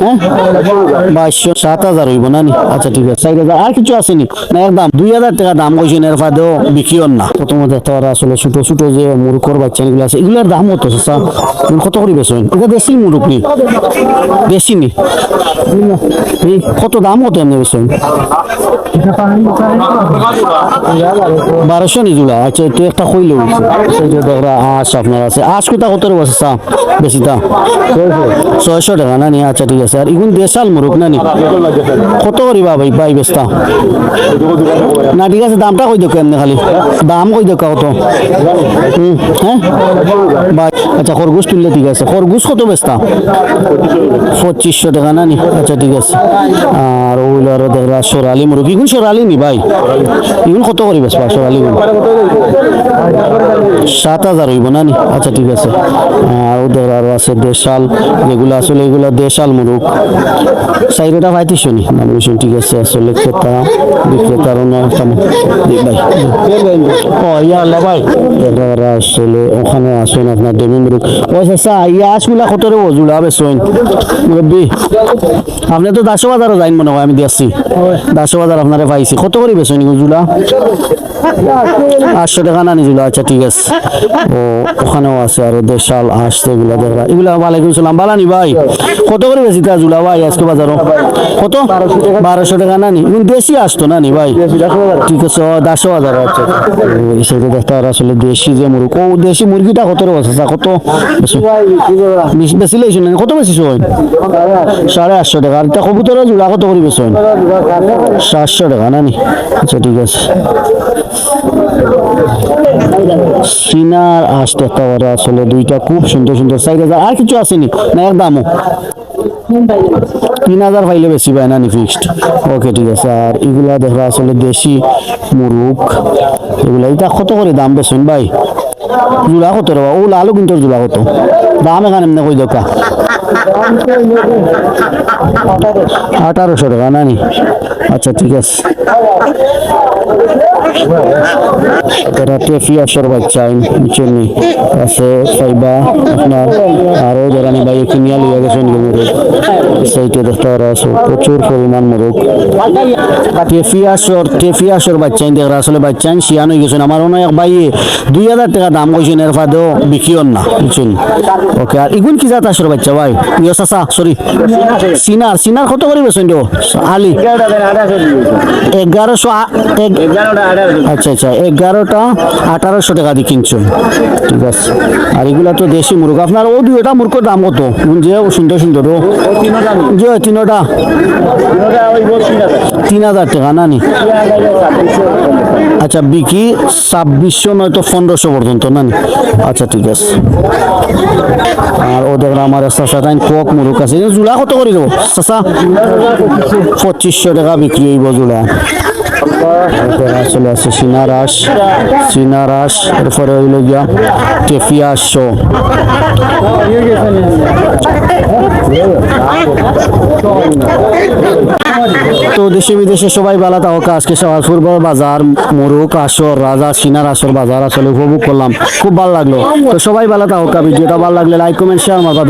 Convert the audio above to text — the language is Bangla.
হ্যাঁ 2200 7000 হইব না নি? আচ্ছা ঠিক আছে 4000 আর কিছু আসেনি না একদম 2000 টাকা দাম কইছেন এর ফাদেও বিকিও না প্রথমত একটা ওরা আসলে ছোট ছোট যে মুরুকর বাচ্চা এগুলো আছে এগুলোর দাম কত চাচা কত করে বেচেন এটা দেশি মুরুক নি দেশি নি এই কত দাম কত এমনি বেচেন 1200 নি জুলা আচ্ছা তুই একটা কইলে সেটা দেখরা আশ আপনার আছে আশ কোথা কত রয়েছে চাচা বেশি দাম 600 টাকা না নি আচ্ছা ঠিক আছে আর এগুন দেশাল মুরুক না নি কত করিবা ভাই ভাই বেস্তা না ঠিক আছে দামটা কই দেখো এমনি খালি দাম কই দেখো কত হ্যাঁ ভাই আচ্ছা খরগোশ তুললে ঠিক আছে খরগোশ কত বেস্তা 2500 টাকা না নি আচ্ছা ঠিক আছে আর ওইগুলো আরো দেখরা সোরালি মুরুক এগুন সোরালি নি ভাই এগুন কত করি বেসবা সোরালি গুণ 7000 হইব না নি আচ্ছা ঠিক আছে আর ওদের আরো আছে দেশাল যেগুলো আসলে এগুলো দেশাল মুরুক সাইডটা পাইতেছো নি নাম ঠিক আছে আসলে ক্রেতা বিক্রেতার ভাই ও ইয়া আল্লাহ ভাই এরা আসলে ওখানে আসেন আপনার ডেমি মুরুক ও চাচা ইয়া আসগুলা কত রে ওজুলা বেসইন মুরব্বি আপনি তো 10 বাজারও যাইন মনে হয় আমি দেখছি 10 বাজার আপনারে পাইছি কত করে বেসইন ওজুলা 800 টাকা না নিজুলা আচ্ছা ঠিক আছে ও ওখানেও আছে আরো দেশাল আসছে এগুলা দেখরা এগুলা ওয়ালাইকুম সালাম বালানি ভাই কত করে বেশি তা জুলা ভাই আজকে বাজারও কত 1200 টাকা না নি দেশি আসতো না নি ভাই ঠিক আছে 10,000 আছে এই সাইডে দেখতে আর আসলে দেশি যে মুরগি ও দেশি মুরগিটা কত রে আছে কত বেশি লাইছেন কত বেশি হয় 850 টাকা আর তা কবুতরের জোড়া কত করে বেশি 700 টাকা না নি আচ্ছা ঠিক আছে সিনার আসতে তাওয়ারে আসলে দুইটা খুব সুন্দর সুন্দর 4000 আর কিছু আসেনি না এর দামও 3000 পাইলে বেশি পায় না নি ফিক্সড ওকে ঠিক আছে আর এগুলা দেখা আসলে দেশি মুরুক এগুলা এটা কত করে দাম বেছেন ভাই জোড়া কত রে ও লালু কিন্তু জোড়া কত দাম এখানে এমনি কই দোকা 1800 টাকা না নি আচ্ছা ঠিক আছে এরা টেফিয়াসের বাচ্চা নিচেনি আছে ফাইবা আপনার আরো যারা নি ভাই কিনিয়া লিয়ে গেছেন মুরুক সেইটা দেখতে আছে প্রচুর পরিমাণ মুরুক টেফিয়াসের বাচ্চা দেখরা আসলে বাচ্চা শিয়ান হয়ে গেছেন আমার অনেক ভাই 2000 টাকা দাম কইছেন এর ফাদেও বিকিও না বুঝছেন ওকে আর ইগুন কি জাত আসর বাচ্চা ভাই ইয়ো চাচা সরি সিনার কত করে বেছেন দিও আলি 1100 আচ্ছা আচ্ছা 11টা 1800 টাকা দিয়ে কিনছেন ঠিক আছে আর এগুলা তো দেশি মুরগ আপনার ও দুইটা মুরগের দাম কত যে সুন্দর সুন্দর ও যে তিনটা 3000 টাকা না নি আচ্ছা বিকি 2600 নয়তো 1500 পর্যন্ত না নি আচ্ছা ঠিক আছে আর ওদের আমার চাচা টাইম কক মুরগ আছে জোড়া কত করে দেবো চাচা 2500 টাকা বিক্রি হইব জোড়া আসলে আছে সিনারাস এরপরে হইল গিয়া টেফিয়াশো তো দেশে বিদেশে সবাই ভালো থাকুক আজকে শাহপুর বাজার মোরগ আসর রাজা সিনার আসর বাজার আসলে উপভোগ করলাম খুব ভালো লাগলো তো সবাই ভালো থাকুক ভিডিওটা ভালো লাগলে লাইক কমেন্ট শেয়ার মারবা